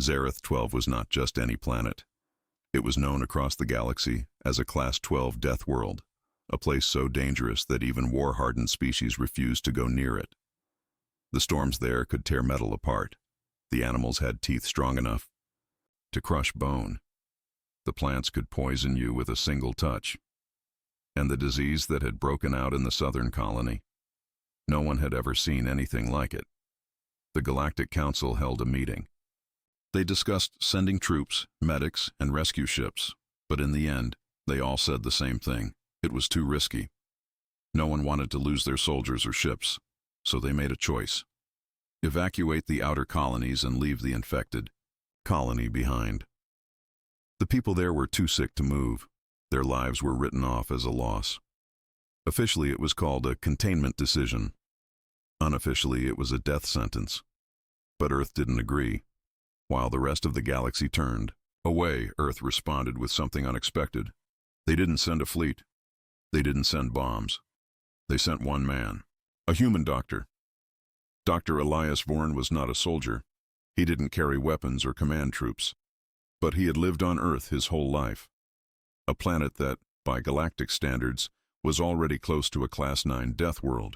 Zareth 12 was not just any planet. It was known across the galaxy as a Class 12 Deathworld, a place so dangerous that even war-hardened species refused to go near it. The storms there could tear metal apart. The animals had teeth strong enough to crush bone. The plants could poison you with a single touch. And the disease that had broken out in the southern colony, no one had ever seen anything like it. The Galactic Council held a meeting. They discussed sending troops, medics, and rescue ships, but in the end, they all said the same thing. It was too risky. No one wanted to lose their soldiers or ships, so they made a choice. Evacuate the outer colonies and leave the infected colony behind. The people there were too sick to move. Their lives were written off as a loss. Officially, it was called a containment decision. Unofficially, it was a death sentence. But Earth didn't agree. While the rest of the galaxy turned away, Earth responded with something unexpected. They didn't send a fleet. They didn't send bombs. They sent one man, a human doctor. Dr. Elias Vorn was not a soldier. He didn't carry weapons or command troops. But he had lived on Earth his whole life. A planet that, by galactic standards, was already close to a Class 9 death world.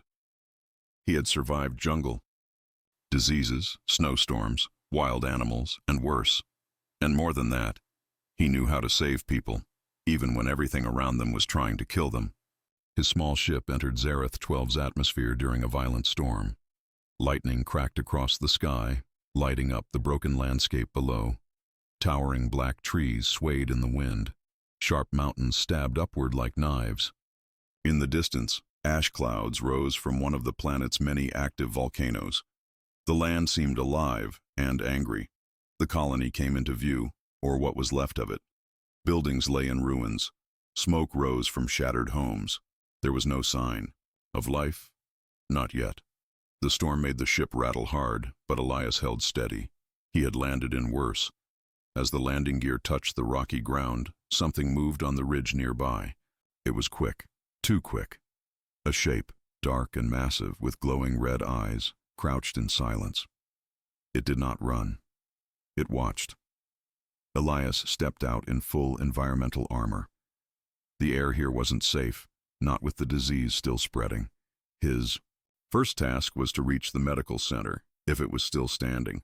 He had survived jungle, diseases, snowstorms, wild animals, and worse. And more than that, he knew how to save people, even when everything around them was trying to kill them. His small ship entered Zareth 12's atmosphere during a violent storm. Lightning cracked across the sky, lighting up the broken landscape below. Towering black trees swayed in the wind. Sharp mountains stabbed upward like knives. In the distance, ash clouds rose from one of the planet's many active volcanoes. The land seemed alive and angry. The colony came into view, or what was left of it. Buildings lay in ruins. Smoke rose from shattered homes. There was no sign of life. Not yet. The storm made the ship rattle hard, but Elias held steady. He had landed in worse. As the landing gear touched the rocky ground, something moved on the ridge nearby. It was quick, too quick. A shape, dark and massive, with glowing red eyes, crouched in silence. It did not run. It watched. Elias stepped out in full environmental armor. The air here wasn't safe, not with the disease still spreading. His first task was to reach the medical center, if it was still standing.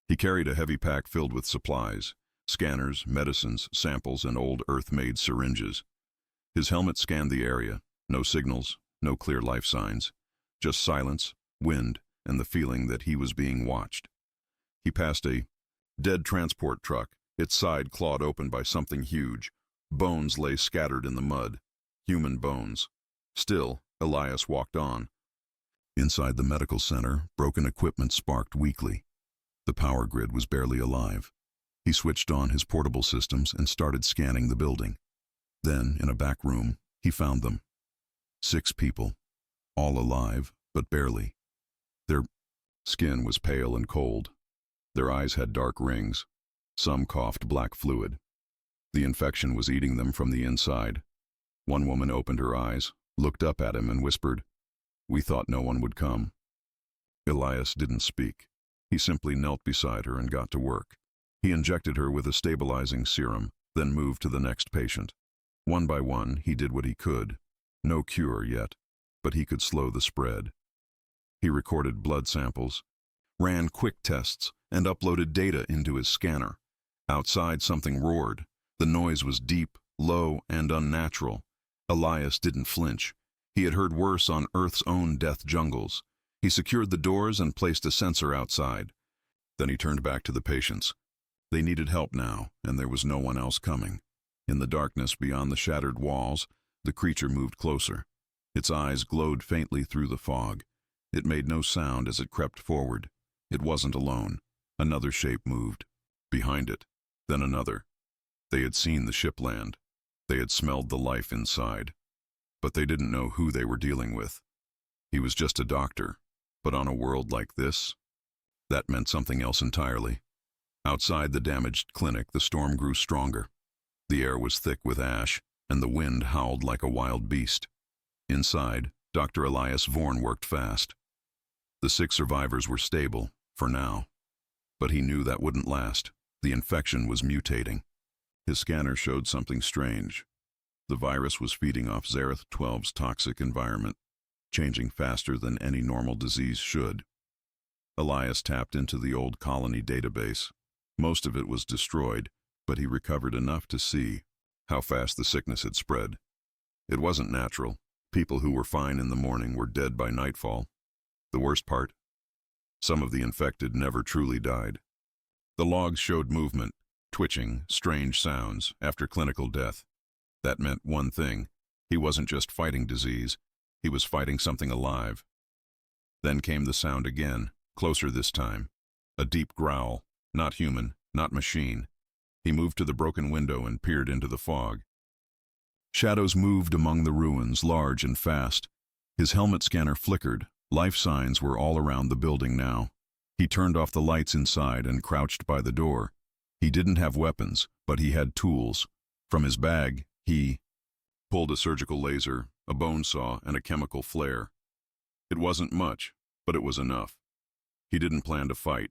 He carried a heavy pack filled with supplies, scanners, medicines, samples, and old Earth-made syringes. His helmet scanned the area. No signals, no clear life signs. Just silence, wind, and the feeling that he was being watched. He passed a dead transport truck, its side clawed open by something huge. Bones lay scattered in the mud. Human bones. Still, Elias walked on. Inside the medical center, broken equipment sparked weakly. The power grid was barely alive. He switched on his portable systems and started scanning the building. Then, in a back room, he found them. 6 people, all alive, but barely. Their skin was pale and cold. Their eyes had dark rings. Some coughed black fluid. The infection was eating them from the inside. One woman opened her eyes, looked up at him, and whispered, "We thought no one would come." Elias didn't speak. He simply knelt beside her and got to work. He injected her with a stabilizing serum, then moved to the next patient. One by one, he did what he could. No cure yet, but he could slow the spread. He recorded blood samples, ran quick tests, and uploaded data into his scanner. Outside, something roared. The noise was deep, low, and unnatural. Elias didn't flinch. He had heard worse on Earth's own death jungles. He secured the doors and placed a sensor outside. Then he turned back to the patients. They needed help now, and there was no one else coming. In the darkness beyond the shattered walls, the creature moved closer. Its eyes glowed faintly through the fog. It made no sound as it crept forward. It wasn't alone. Another shape moved. Behind it, then another. They had seen the ship land. They had smelled the life inside. But they didn't know who they were dealing with. He was just a doctor. But on a world like this, that meant something else entirely. Outside the damaged clinic, the storm grew stronger. The air was thick with ash, and the wind howled like a wild beast. Inside, Dr. Elias Vorn worked fast. The 6 survivors were stable, for now. But he knew that wouldn't last. The infection was mutating. His scanner showed something strange. The virus was feeding off Xerath-12's toxic environment, changing faster than any normal disease should. Elias tapped into the old colony database. Most of it was destroyed, but he recovered enough to see how fast the sickness had spread. It wasn't natural. People who were fine in the morning were dead by nightfall. The worst part? Some of the infected never truly died. The logs showed movement, twitching, strange sounds after clinical death. That meant one thing. He wasn't just fighting disease. He was fighting something alive. Then came the sound again, closer this time. A deep growl. Not human, not machine. He moved to the broken window and peered into the fog. Shadows moved among the ruins, large and fast. His helmet scanner flickered. Life signs were all around the building now. He turned off the lights inside and crouched by the door. He didn't have weapons, but he had tools. From his bag, he pulled a surgical laser, a bone saw, and a chemical flare. It wasn't much, but it was enough. He didn't plan to fight.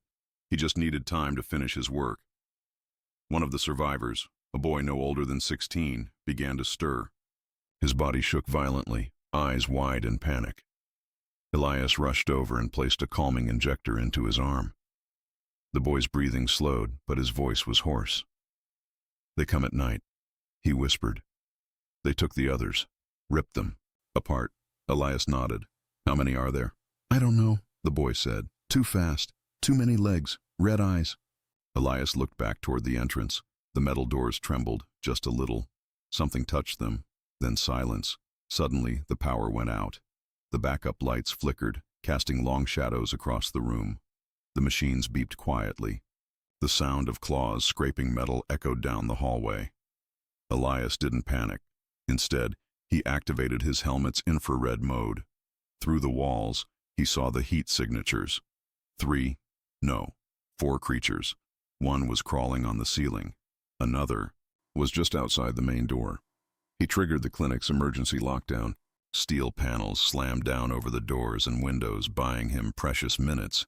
He just needed time to finish his work. One of the survivors, a boy no older than 16, began to stir. His body shook violently, eyes wide in panic. Elias rushed over and placed a calming injector into his arm. The boy's breathing slowed, but his voice was hoarse. "They come at night," he whispered. "They took the others, ripped them apart." Elias nodded. "How many are there?" "I don't know," the boy said. "Too fast. Too many legs. Red eyes." Elias looked back toward the entrance. The metal doors trembled, just a little. Something touched them, then silence. Suddenly, the power went out. The backup lights flickered, casting long shadows across the room. The machines beeped quietly. The sound of claws scraping metal echoed down the hallway. Elias didn't panic. Instead, he activated his helmet's infrared mode. Through the walls, he saw the heat signatures. 4 creatures. One was crawling on the ceiling. Another was just outside the main door. He triggered the clinic's emergency lockdown. Steel panels slammed down over the doors and windows, buying him precious minutes.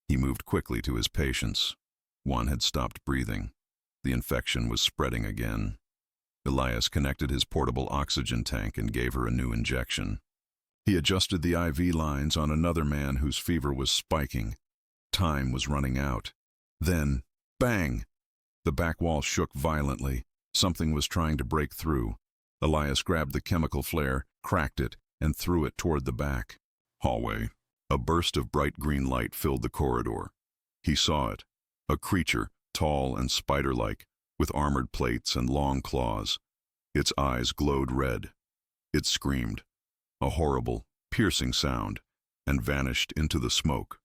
He moved quickly to his patients. One had stopped breathing. The infection was spreading again. Elias connected his portable oxygen tank and gave her a new injection. He adjusted the IV lines on another man whose fever was spiking. Time was running out. Then, bang! The back wall shook violently. Something was trying to break through. Elias grabbed the chemical flare, cracked it, and threw it toward the back hallway. A burst of bright green light filled the corridor. He saw it. A creature, tall and spider-like, with armored plates and long claws. Its eyes glowed red. It screamed, a horrible, piercing sound, and vanished into the smoke.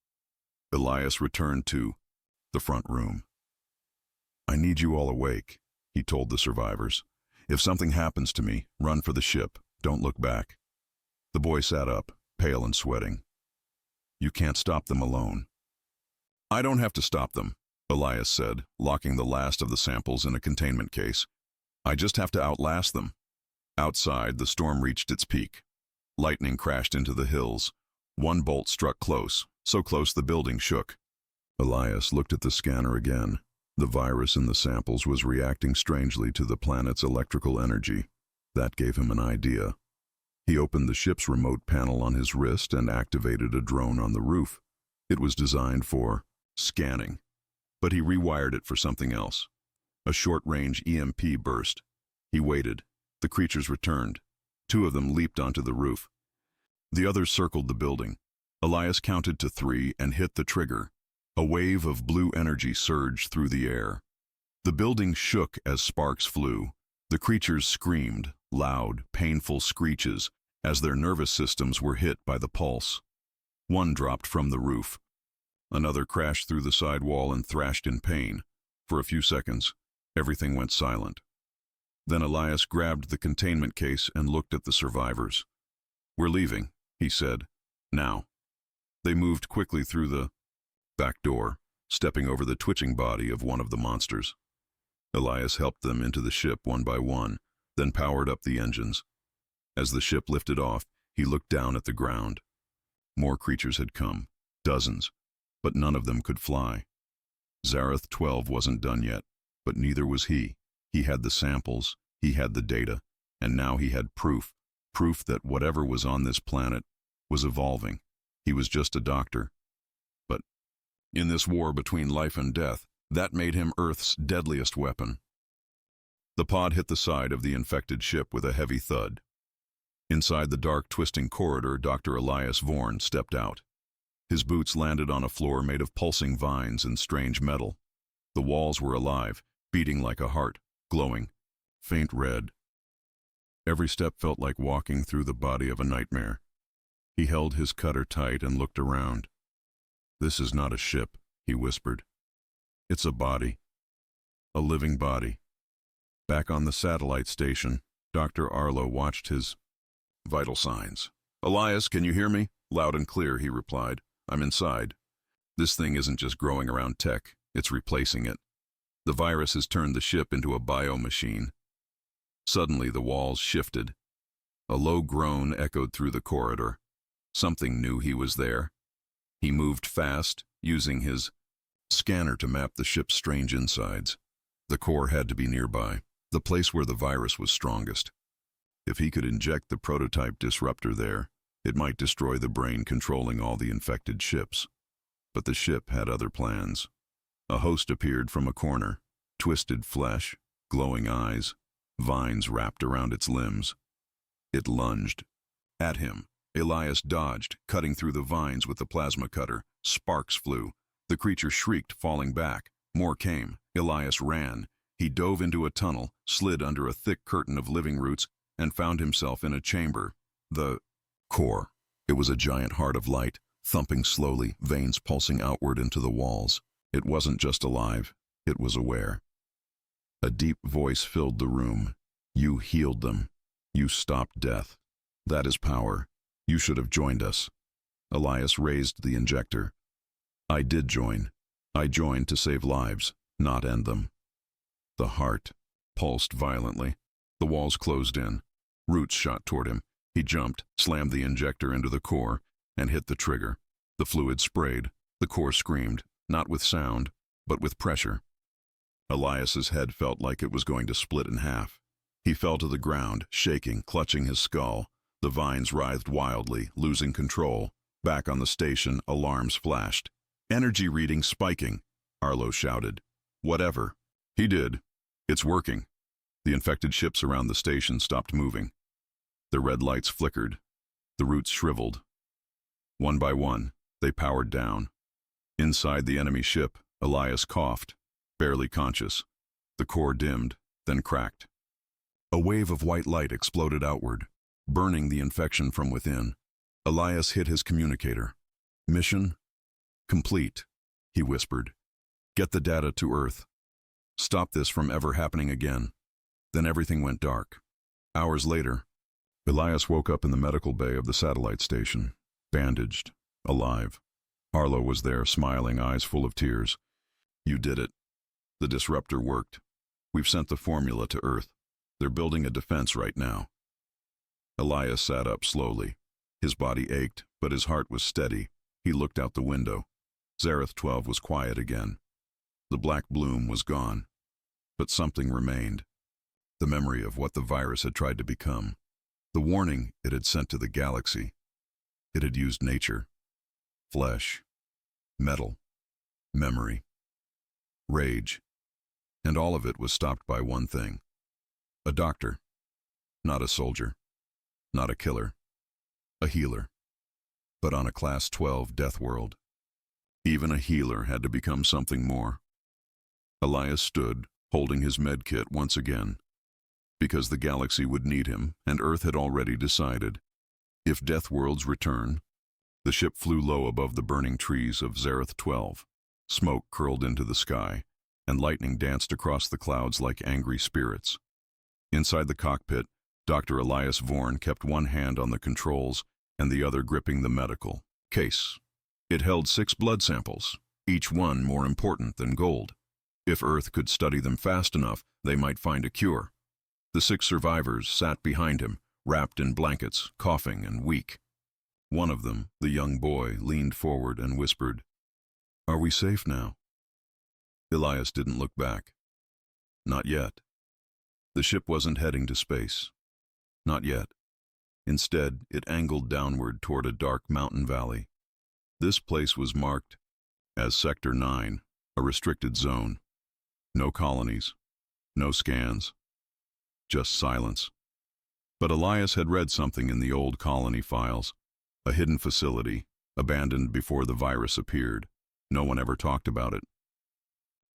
Elias returned to the front room. "I need you all awake," he told the survivors. "If something happens to me, run for the ship. Don't look back." The boy sat up, pale and sweating. "You can't stop them alone." "I don't have to stop them," Elias said, locking the last of the samples in a containment case. "I just have to outlast them." Outside, the storm reached its peak. Lightning crashed into the hills. One bolt struck close, so close the building shook. Elias looked at the scanner again. The virus in the samples was reacting strangely to the planet's electrical energy. That gave him an idea. He opened the ship's remote panel on his wrist and activated a drone on the roof. It was designed for scanning, but he rewired it for something else. A short-range EMP burst. He waited. The creatures returned. 2 of them leaped onto the roof. The others circled the building. Elias counted to 3 and hit the trigger. A wave of blue energy surged through the air. The building shook as sparks flew. The creatures screamed, loud, painful screeches, as their nervous systems were hit by the pulse. One dropped from the roof. Another crashed through the side wall and thrashed in pain. For a few seconds, everything went silent. Then Elias grabbed the containment case and looked at the survivors. "We're leaving," he said. "Now." They moved quickly through the back door, stepping over the twitching body of one of the monsters. Elias helped them into the ship one by one, then powered up the engines. As the ship lifted off, he looked down at the ground. More creatures had come, dozens, but none of them could fly. Zareth 12 wasn't done yet, but neither was he. He had the samples, he had the data, and now he had proof that whatever was on this planet was evolving. He was just a doctor. But in this war between life and death, that made him Earth's deadliest weapon. The pod hit the side of the infected ship with a heavy thud. Inside the dark, twisting corridor, Dr. Elias Vorn stepped out. His boots landed on a floor made of pulsing vines and strange metal. The walls were alive, beating like a heart, glowing, faint red. Every step felt like walking through the body of a nightmare. He held his cutter tight and looked around. "This is not a ship," he whispered. "It's a body. A living body." Back on the satellite station, Dr. Arlo watched his vital signs. "Elias, can you hear me?" "Loud and clear," he replied. "I'm inside. This thing isn't just growing around tech, it's replacing it. The virus has turned the ship into a bio-machine." Suddenly the walls shifted. A low groan echoed through the corridor. Something knew he was there. He moved fast, using his scanner to map the ship's strange insides. The core had to be nearby, the place where the virus was strongest. If he could inject the prototype disruptor there, it might destroy the brain controlling all the infected ships. But the ship had other plans. A host appeared from a corner, twisted flesh, glowing eyes, vines wrapped around its limbs. It lunged. At him, Elias dodged, cutting through the vines with the plasma cutter. Sparks flew. The creature shrieked, falling back. More came. Elias ran. He dove into a tunnel, slid under a thick curtain of living roots, and found himself in a chamber. The core. It was a giant heart of light, thumping slowly, veins pulsing outward into the walls. It wasn't just alive, it was aware. A deep voice filled the room. "You healed them. You stopped death. That is power. You should have joined us." Elias raised the injector. "I did join. I joined to save lives, not end them." The heart pulsed violently. The walls closed in. Roots shot toward him. He jumped, slammed the injector into the core, and hit the trigger. The fluid sprayed. The core screamed, not with sound, but with pressure. Elias's head felt like it was going to split in half. He fell to the ground, shaking, clutching his skull. The vines writhed wildly, losing control. Back on the station, alarms flashed. "Energy reading spiking," Arlo shouted. "Whatever." He did. "It's working." The infected ships around the station stopped moving. The red lights flickered. The roots shriveled. One by one, they powered down. Inside the enemy ship, Elias coughed, barely conscious. The core dimmed, then cracked. A wave of white light exploded outward, burning the infection from within. Elias hit his communicator. "Mission complete," he whispered. "Get the data to Earth. Stop this from ever happening again." Then everything went dark. Hours later, Elias woke up in the medical bay of the satellite station, bandaged, alive. Arlo was there, smiling, eyes full of tears. "You did it. The disruptor worked. We've sent the formula to Earth. They're building a defense right now." Elias sat up slowly. His body ached, but his heart was steady. He looked out the window. Zareth 12 was quiet again. The black bloom was gone, but something remained. The memory of what the virus had tried to become. The warning it had sent to the galaxy. It had used nature, flesh, metal, memory, rage, and all of it was stopped by one thing. A doctor, not a soldier, not a killer, a healer, but on a Class 12 Deathworld. Even a healer had to become something more. Elias stood, holding his med kit once again, because the galaxy would need him, and Earth had already decided. If Deathworld's return, the ship flew low above the burning trees of Zareth 12. Smoke curled into the sky, and lightning danced across the clouds like angry spirits. Inside the cockpit, Dr. Elias Vorn kept one hand on the controls and the other gripping the medical case. It held 6 blood samples, each one more important than gold. If Earth could study them fast enough, they might find a cure. The 6 survivors sat behind him, wrapped in blankets, coughing and weak. One of them, the young boy, leaned forward and whispered, "Are we safe now?" Elias didn't look back. Not yet. The ship wasn't heading to space. Not yet. Instead, it angled downward toward a dark mountain valley. This place was marked as Sector 9, a restricted zone. No colonies, no scans, just silence. But Elias had read something in the old colony files. A hidden facility, abandoned before the virus appeared. No one ever talked about it.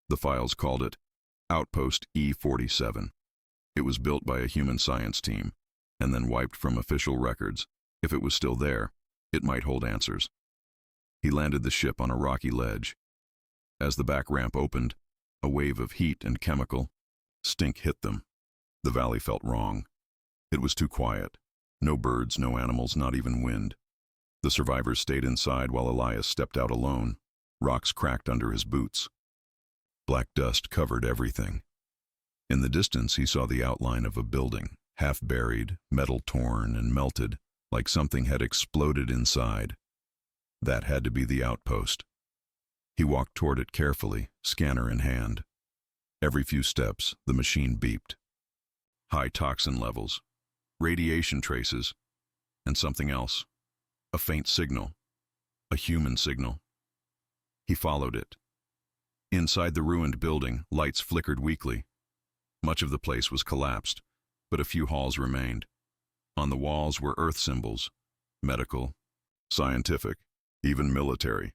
The files called it Outpost E-47. It was built by a human science team, and then wiped from official records. If it was still there, it might hold answers. He landed the ship on a rocky ledge. As the back ramp opened, a wave of heat and chemical stink hit them. The valley felt wrong. It was too quiet. No birds, no animals, not even wind. The survivors stayed inside while Elias stepped out alone. Rocks cracked under his boots. Black dust covered everything. In the distance, he saw the outline of a building, half buried, metal torn and melted, like something had exploded inside. That had to be the outpost. He walked toward it carefully, scanner in hand. Every few steps, the machine beeped. High toxin levels, radiation traces, and something else. A faint signal. A human signal. He followed it. Inside the ruined building, lights flickered weakly. Much of the place was collapsed, but a few halls remained. On the walls were Earth symbols, medical, scientific, even military.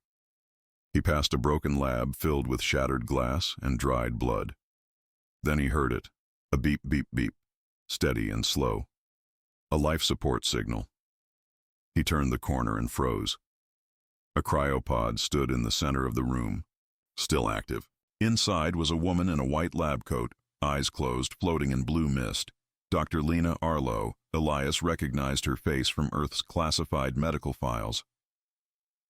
He passed a broken lab filled with shattered glass and dried blood. Then he heard it, a beep, beep, beep, steady and slow. A life support signal. He turned the corner and froze. A cryopod stood in the center of the room, still active. Inside was a woman in a white lab coat, eyes closed, floating in blue mist. Dr. Lena Arlo. Elias recognized her face from Earth's classified medical files.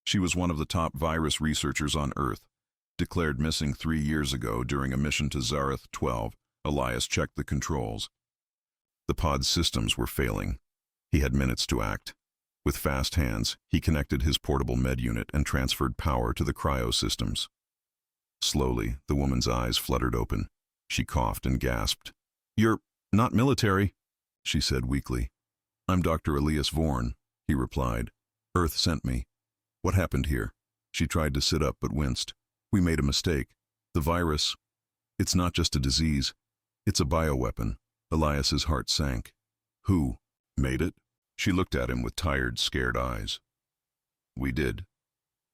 She was one of the top virus researchers on Earth, declared missing 3 years ago during a mission to Zareth 12. Elias checked the controls. The pod's systems were failing. He had minutes to act. With fast hands, he connected his portable med unit and transferred power to the cryo systems. Slowly, the woman's eyes fluttered open. She coughed and gasped. "You're not military," she said weakly. "I'm Dr. Elias Vorn," he replied. "Earth sent me. What happened here?" She tried to sit up but winced. "We made a mistake. The virus, it's not just a disease. It's a bioweapon." Elias's heart sank. "Who made it?" She looked at him with tired, scared eyes. "We did."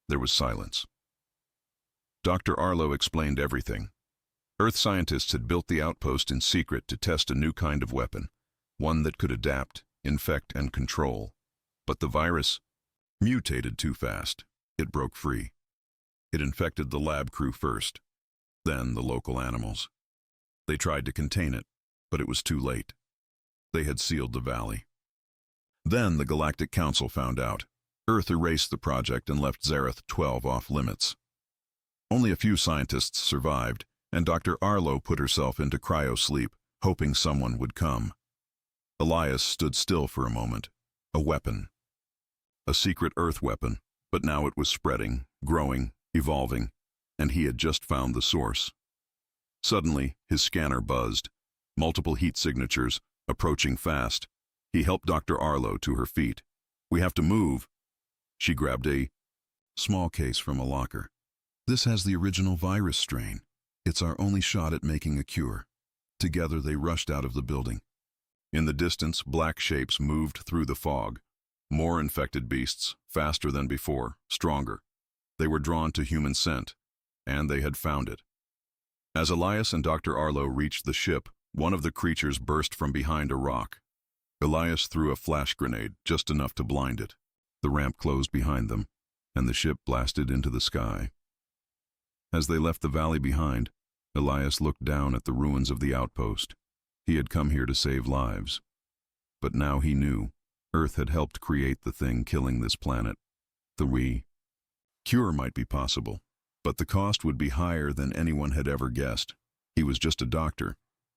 There was silence. Dr. Arlo explained everything. Earth scientists had built the outpost in secret to test a new kind of weapon, one that could adapt, infect, and control. But the virus mutated too fast. It broke free. It infected the lab crew first, then the local animals. They tried to contain it, but it was too late. They had sealed the valley. Then the Galactic Council found out. Earth erased the project and left Zareth 12 off limits. Only a few scientists survived, and Dr. Arlo put herself into cryosleep, hoping someone would come. Elias stood still for a moment. A weapon. A secret Earth weapon, but now it was spreading, growing, evolving, and he had just found the source. Suddenly, his scanner buzzed. Multiple heat signatures, approaching fast. He helped Dr. Arlo to her feet. "We have to move." She grabbed a small case from a locker. "This has the original virus strain. It's our only shot at making a cure." Together they rushed out of the building. In the distance, black shapes moved through the fog. More infected beasts, faster than before, stronger. They were drawn to human scent, and they had found it. As Elias and Dr. Arlo reached the ship, one of the creatures burst from behind a rock. Elias threw a flash grenade, just enough to blind it. The ramp closed behind them, and the ship blasted into the sky. As they left the valley behind, Elias looked down at the ruins of the outpost. He had come here to save lives. But now he knew Earth had helped create the thing killing this planet. The cure might be possible, but the cost would be higher than anyone had ever guessed. He was just a doctor,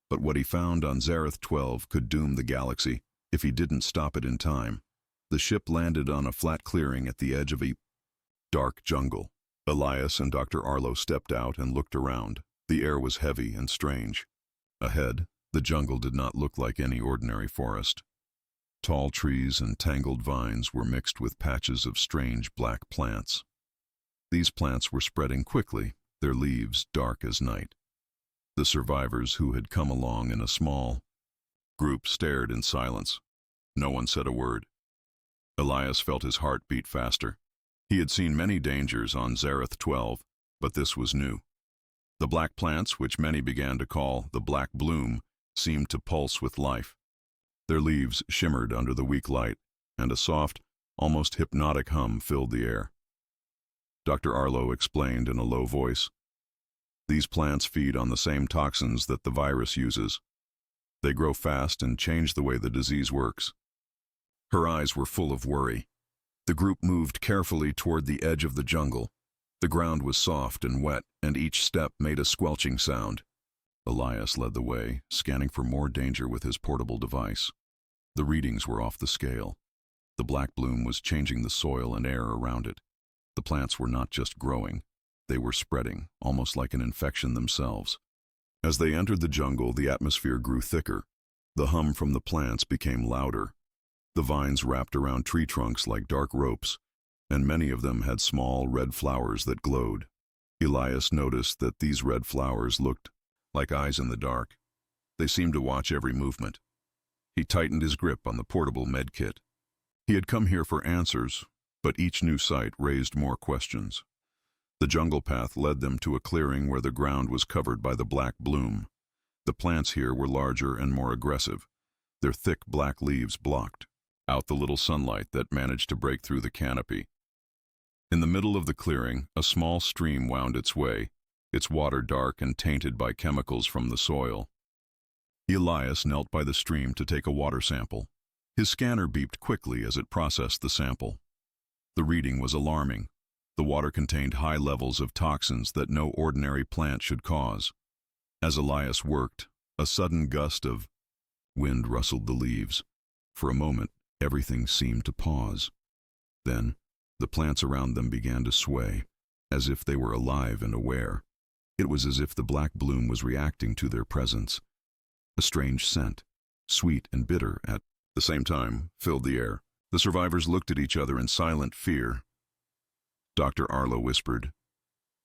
but what he found on Zareth 12 could doom the galaxy if he didn't stop it in time. The ship landed on a flat clearing at the edge of a dark jungle. Elias and Dr. Arlo stepped out and looked around. The air was heavy and strange. Ahead, the jungle did not look like any ordinary forest. Tall trees and tangled vines were mixed with patches of strange black plants. These plants were spreading quickly, their leaves dark as night. The survivors who had come along in a small group stared in silence. No one said a word. Elias felt his heart beat faster. He had seen many dangers on Zareth 12, but this was new. The black plants, which many began to call the black bloom, seemed to pulse with life. Their leaves shimmered under the weak light, and a soft, almost hypnotic hum filled the air. Dr. Arlo explained in a low voice, "These plants feed on the same toxins that the virus uses. They grow fast and change the way the disease works." Her eyes were full of worry. The group moved carefully toward the edge of the jungle. The ground was soft and wet, and each step made a squelching sound. Elias led the way, scanning for more danger with his portable device. The readings were off the scale. The black bloom was changing the soil and air around it. The plants were not just growing, they were spreading, almost like an infection themselves. As they entered the jungle, the atmosphere grew thicker. The hum from the plants became louder. The vines wrapped around tree trunks like dark ropes, and many of them had small red flowers that glowed. Elias noticed that these red flowers looked like eyes in the dark. They seemed to watch every movement. He tightened his grip on the portable medkit. He had come here for answers, but each new sight raised more questions. The jungle path led them to a clearing where the ground was covered by the black bloom. The plants here were larger and more aggressive. Their thick black leaves blocked out the little sunlight that managed to break through the canopy. In the middle of the clearing, a small stream wound its way, its water dark and tainted by chemicals from the soil. Elias knelt by the stream to take a water sample. His scanner beeped quickly as it processed the sample. The reading was alarming. The water contained high levels of toxins that no ordinary plant should cause. As Elias worked, a sudden gust of wind rustled the leaves. For a moment, everything seemed to pause. Then, the plants around them began to sway, as if they were alive and aware. It was as if the black bloom was reacting to their presence. A strange scent, sweet and bitter at the same time, filled the air. The survivors looked at each other in silent fear. Dr. Arlo whispered,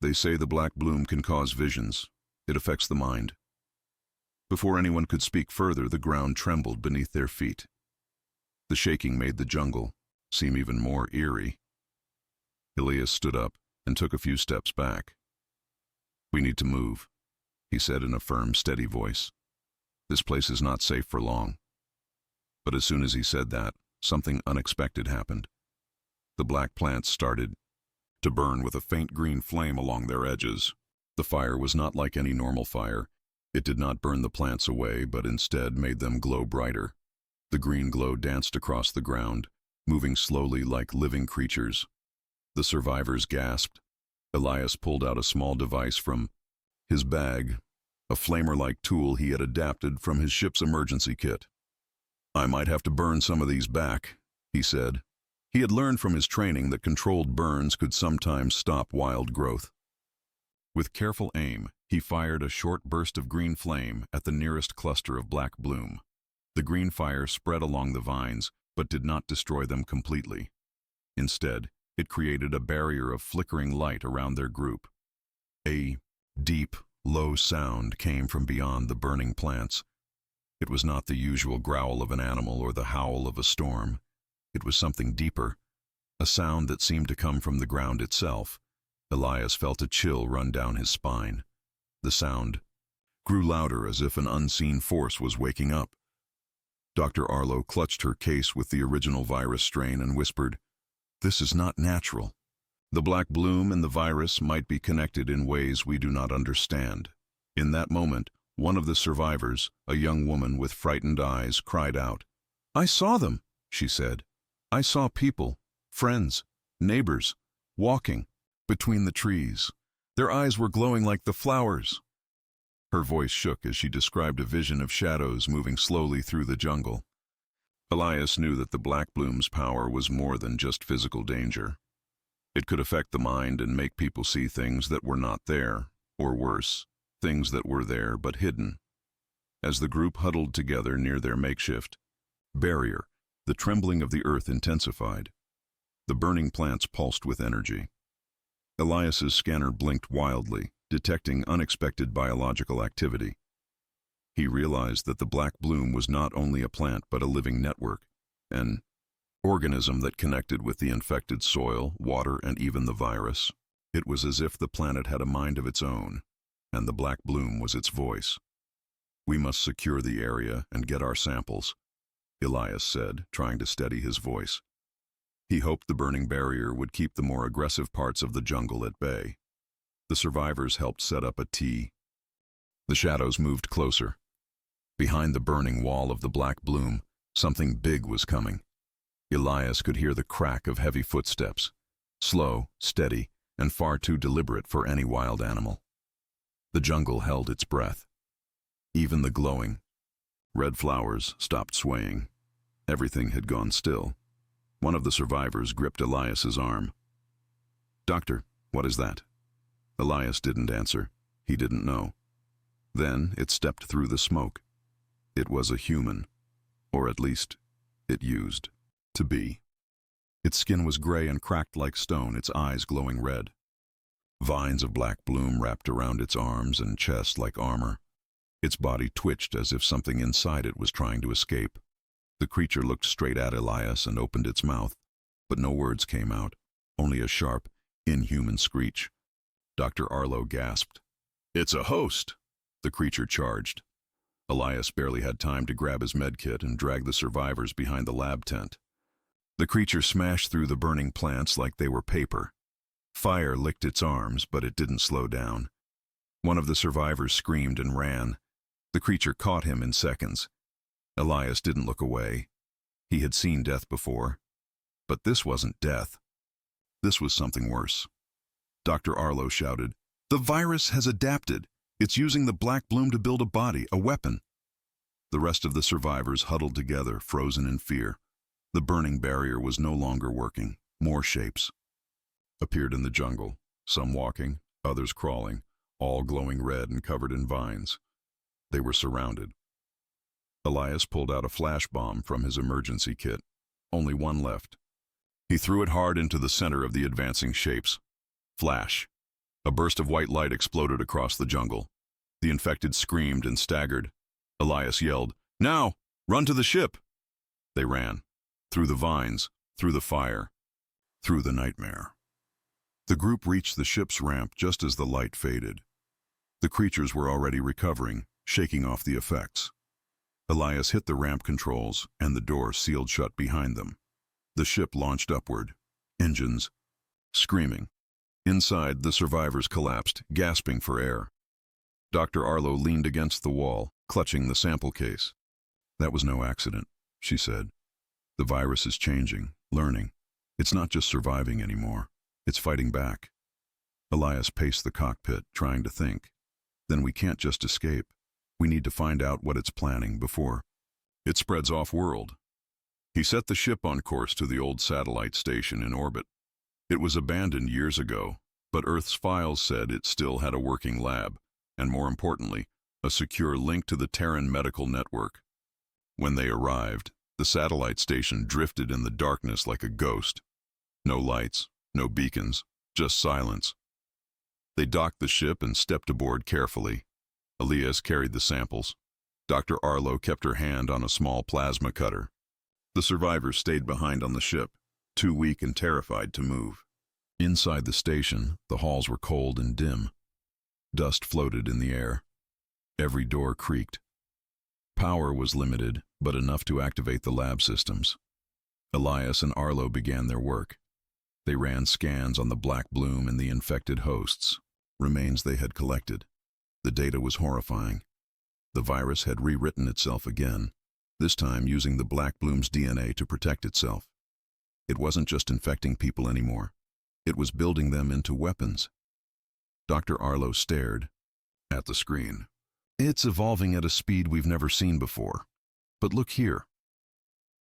"They say the black bloom can cause visions. It affects the mind." Before anyone could speak further, the ground trembled beneath their feet. The shaking made the jungle seem even more eerie. Elias stood up and took a few steps back. "We need to move," he said in a firm, steady voice. "This place is not safe for long." But as soon as he said that, something unexpected happened. The black plants started to burn with a faint green flame along their edges. The fire was not like any normal fire. It did not burn the plants away, but instead made them glow brighter. The green glow danced across the ground, moving slowly like living creatures. The survivors gasped. Elias pulled out a small device from his bag, a flamer-like tool he had adapted from his ship's emergency kit. "I might have to burn some of these back," he said. He had learned from his training that controlled burns could sometimes stop wild growth. With careful aim, he fired a short burst of green flame at the nearest cluster of black bloom. The green fire spread along the vines, but did not destroy them completely. Instead, it created a barrier of flickering light around their group. A deep, low sound came from beyond the burning plants. It was not the usual growl of an animal or the howl of a storm. It was something deeper, a sound that seemed to come from the ground itself. Elias felt a chill run down his spine. The sound grew louder as if an unseen force was waking up. Dr. Arlo clutched her case with the original virus strain and whispered, "This is not natural. The black bloom and the virus might be connected in ways we do not understand." In that moment, one of the survivors, a young woman with frightened eyes, cried out. "I saw them," she said. "I saw people, friends, neighbors, walking between the trees. Their eyes were glowing like the flowers." Her voice shook as she described a vision of shadows moving slowly through the jungle. Elias knew that the black bloom's power was more than just physical danger. It could affect the mind and make people see things that were not there, or worse, things that were there but hidden. As the group huddled together near their makeshift barrier, the trembling of the earth intensified. The burning plants pulsed with energy. Elias's scanner blinked wildly, detecting unexpected biological activity. He realized that the black bloom was not only a plant but a living network, an organism that connected with the infected soil, water, and even the virus. It was as if the planet had a mind of its own, and the black bloom was its voice. "We must secure the area and get our samples," Elias said, trying to steady his voice. He hoped the burning barrier would keep the more aggressive parts of the jungle at bay. The survivors helped set up a T. The shadows moved closer. Behind the burning wall of the black bloom, something big was coming. Elias could hear the crack of heavy footsteps, slow, steady, and far too deliberate for any wild animal. The jungle held its breath. Even the glowing red flowers stopped swaying. Everything had gone still. One of the survivors gripped Elias's arm. "Doctor, what is that?" Elias didn't answer. He didn't know. Then it stepped through the smoke. It was a human, or at least it used to be. Its skin was gray and cracked like stone, its eyes glowing red. Vines of black bloom wrapped around its arms and chest like armor. Its body twitched as if something inside it was trying to escape. The creature looked straight at Elias and opened its mouth, but no words came out, only a sharp, inhuman screech. Dr. Arlo gasped. "It's a host!" the creature charged. Elias barely had time to grab his medkit and drag the survivors behind the lab tent. The creature smashed through the burning plants like they were paper. Fire licked its arms, but it didn't slow down. One of the survivors screamed and ran. The creature caught him in seconds. Elias didn't look away. He had seen death before. But this wasn't death. This was something worse. Dr. Arlo shouted, "The virus has adapted. It's using the black bloom to build a body, a weapon." The rest of the survivors huddled together, frozen in fear. The burning barrier was no longer working. More shapes appeared in the jungle, some walking, others crawling, all glowing red and covered in vines. They were surrounded. Elias pulled out a flash bomb from his emergency kit. Only one left. He threw it hard into the center of the advancing shapes. Flash. A burst of white light exploded across the jungle. The infected screamed and staggered. Elias yelled, "Now! Run to the ship!" They ran. Through the vines, through the fire, through the nightmare. The group reached the ship's ramp just as the light faded. The creatures were already recovering, shaking off the effects. Elias hit the ramp controls, and the door sealed shut behind them. The ship launched upward, engines screaming. Inside, the survivors collapsed, gasping for air. Dr. Arlo leaned against the wall, clutching the sample case. "That was no accident," she said. "The virus is changing, learning. It's not just surviving anymore. It's fighting back." Elias paced the cockpit, trying to think. "Then we can't just escape. We need to find out what it's planning before it spreads off-world." He set the ship on course to the old satellite station in orbit. It was abandoned years ago, but Earth's files said it still had a working lab, and more importantly, a secure link to the Terran medical network. When they arrived, the satellite station drifted in the darkness like a ghost. No lights, no beacons, just silence. They docked the ship and stepped aboard carefully. Elias carried the samples. Dr. Arlo kept her hand on a small plasma cutter. The survivors stayed behind on the ship, too weak and terrified to move. Inside the station, the halls were cold and dim. Dust floated in the air. Every door creaked. Power was limited, but enough to activate the lab systems. Elias and Arlo began their work. They ran scans on the black bloom and the infected hosts, remains they had collected. The data was horrifying. The virus had rewritten itself again, this time using the black bloom's DNA to protect itself. It wasn't just infecting people anymore. It was building them into weapons. Dr. Arlo stared at the screen. "It's evolving at a speed we've never seen before. But look here."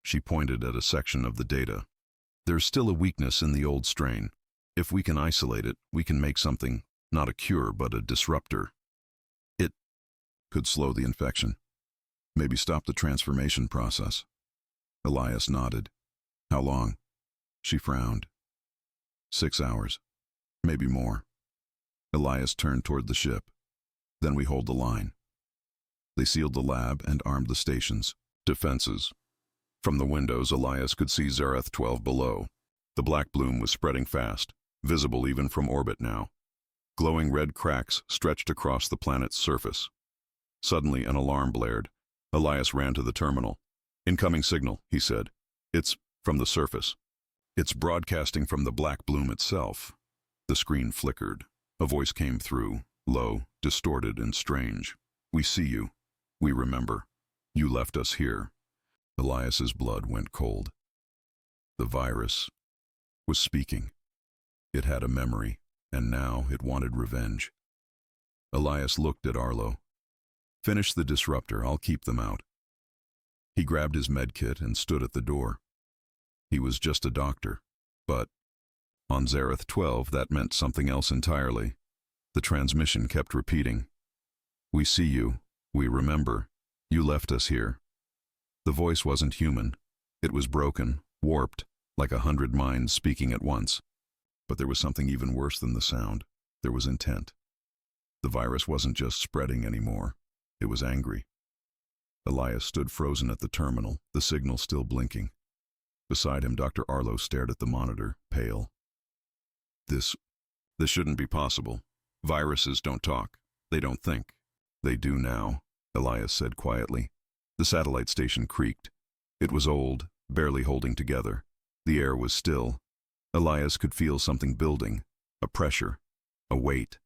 She pointed at a section of the data. "There's still a weakness in the old strain. If we can isolate it, we can make something, not a cure, but a disruptor. could slow the infection. Maybe stop the transformation process. Elias nodded. How long? She frowned. 6 hours. Maybe more. Elias turned toward the ship. Then we hold the line. They sealed the lab and armed the station's defenses. From the windows, Elias could see Zareth 12 below. The black bloom was spreading fast, visible even from orbit now. Glowing red cracks stretched across the planet's surface. Suddenly, an alarm blared. Elias ran to the terminal. Incoming signal, he said. It's from the surface. It's broadcasting from the black bloom itself. The screen flickered. A voice came through, low, distorted, and strange. We see you. We remember. You left us here. Elias's blood went cold. The virus was speaking. It had a memory, and now it wanted revenge. Elias looked at Arlo. Finish the disruptor, I'll keep them out. He grabbed his medkit and stood at the door. He was just a doctor, but on Zareth 12 that meant something else entirely. The transmission kept repeating. We see you. We remember. You left us here. The voice wasn't human. It was broken, warped, like 100 minds speaking at once. But there was something even worse than the sound. There was intent. The virus wasn't just spreading anymore. It was angry. Elias stood frozen at the terminal, the signal still blinking. Beside him, Dr. Arlo stared at the monitor, pale. This shouldn't be possible. Viruses don't talk. They don't think. They do now, Elias said quietly. The satellite station creaked. It was old, barely holding together. The air was still. Elias could feel something building, a pressure, a weight.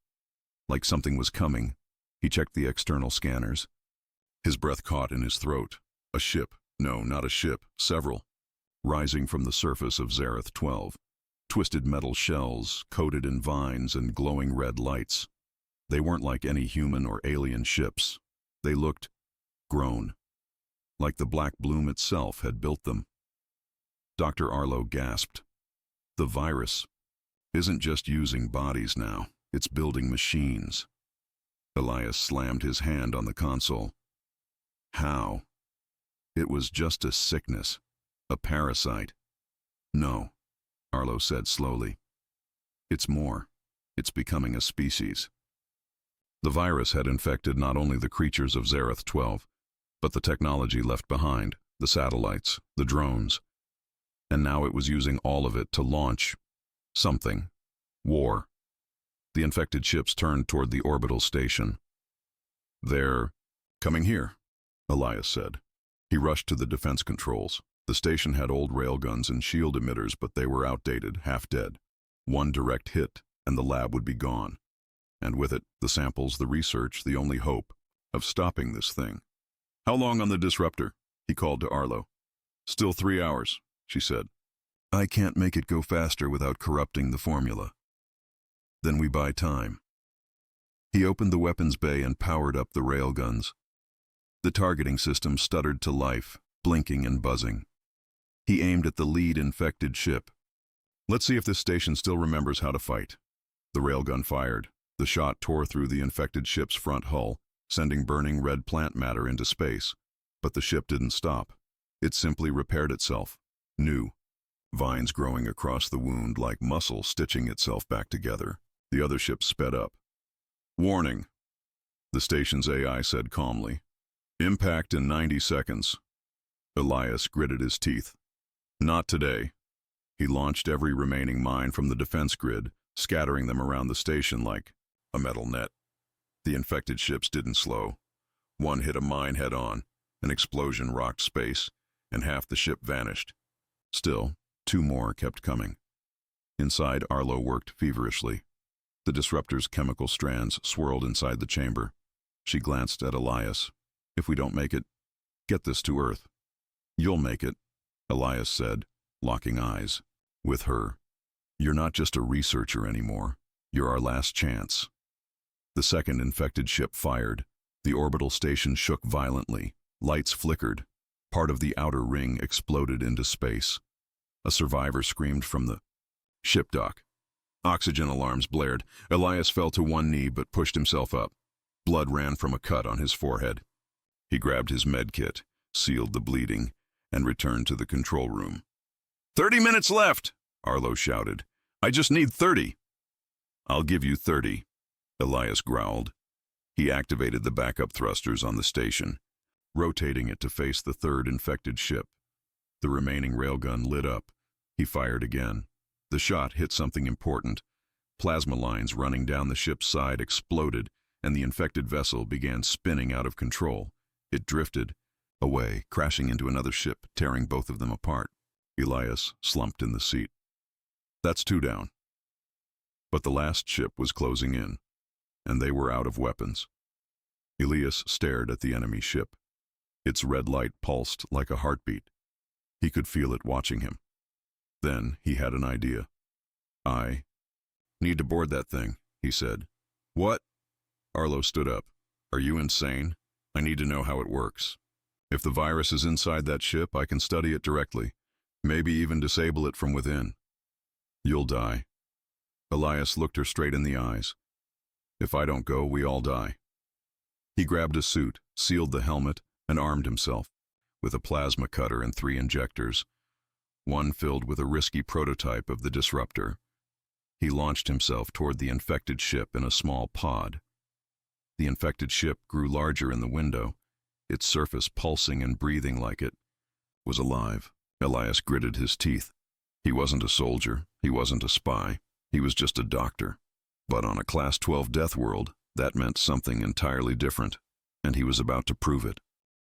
Like something was coming. He checked the external scanners. His breath caught in his throat. A ship, no, not a ship, several, rising from the surface of Zareth 12. Twisted metal shells, coated in vines and glowing red lights. They weren't like any human or alien ships. They looked grown, like the black bloom itself had built them. Dr. Arlo gasped. The virus isn't just using bodies now, it's building machines. Elias slammed his hand on the console. How? It was just a sickness, a parasite. No, Arlo said slowly. It's more. It's becoming a species. The virus had infected not only the creatures of Zareth 12, but the technology left behind, the satellites, the drones. And now it was using all of it to launch something. War. The infected ships turned toward the orbital station. They're coming here, Elias said. He rushed to the defense controls. The station had old railguns and shield emitters, but they were outdated, half dead. One direct hit, and the lab would be gone. And with it, the samples, the research, the only hope of stopping this thing. How long on the disruptor? He called to Arlo. Still 3 hours, she said. I can't make it go faster without corrupting the formula. Then we buy time. He opened the weapons bay and powered up the railguns. The targeting system stuttered to life, blinking and buzzing. He aimed at the lead infected ship. Let's see if this station still remembers how to fight. The railgun fired. The shot tore through the infected ship's front hull, sending burning red plant matter into space. But the ship didn't stop. It simply repaired itself. New. Vines growing across the wound like muscle stitching itself back together. The other ship sped up. Warning, the station's AI said calmly. Impact in 90 seconds. Elias gritted his teeth. Not today. He launched every remaining mine from the defense grid, scattering them around the station like a metal net. The infected ships didn't slow. One hit a mine head-on, an explosion rocked space, and half the ship vanished. Still, 2 more kept coming. Inside, Arlo worked feverishly. The disruptor's chemical strands swirled inside the chamber. She glanced at Elias. If we don't make it, get this to Earth. You'll make it, Elias said, locking eyes with her. You're not just a researcher anymore. You're our last chance. The second infected ship fired. The orbital station shook violently. Lights flickered. Part of the outer ring exploded into space. A survivor screamed from the ship dock. Oxygen alarms blared. Elias fell to one knee but pushed himself up. Blood ran from a cut on his forehead. He grabbed his med kit, sealed the bleeding, and returned to the control room. 30 minutes left, Arlo shouted. I just need 30. I'll give you 30, Elias growled. He activated the backup thrusters on the station, rotating it to face the third infected ship. The remaining railgun lit up. He fired again. The shot hit something important. Plasma lines running down the ship's side exploded, and the infected vessel began spinning out of control. It drifted away, crashing into another ship, tearing both of them apart. Elias slumped in the seat. That's 2 down. But the last ship was closing in, and they were out of weapons. Elias stared at the enemy ship. Its red light pulsed like a heartbeat. He could feel it watching him. Then he had an idea. I need to board that thing, he said. What? Arlo stood up. Are you insane? I need to know how it works. If the virus is inside that ship, I can study it directly, maybe even disable it from within. You'll die. Elias looked her straight in the eyes. If I don't go, we all die. He grabbed a suit, sealed the helmet, and armed himself with a plasma cutter and 3 injectors, one filled with a risky prototype of the disruptor. He launched himself toward the infected ship in a small pod. The infected ship grew larger in the window, its surface pulsing and breathing like it was alive. Elias gritted his teeth. He wasn't a soldier, he wasn't a spy, he was just a doctor. But on a Class 12 Deathworld, that meant something entirely different, and he was about to prove it.